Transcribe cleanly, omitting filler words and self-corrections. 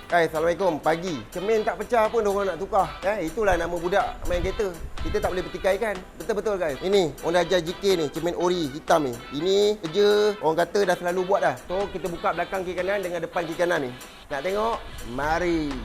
Guys, Assalamualaikum. Pagi. Cermin tak pecah pun diorang nak tukar. Itulah nama budak main kereta. Kita tak boleh pertikaikan. Betul-betul guys. Ini, orang dah ajar GK ni. Cermin ori hitam ni. Ini kerja orang kata dah selalu buat dah. So, kita buka belakang kiri kanan dengan depan kiri kanan ni. Nak tengok? Mari.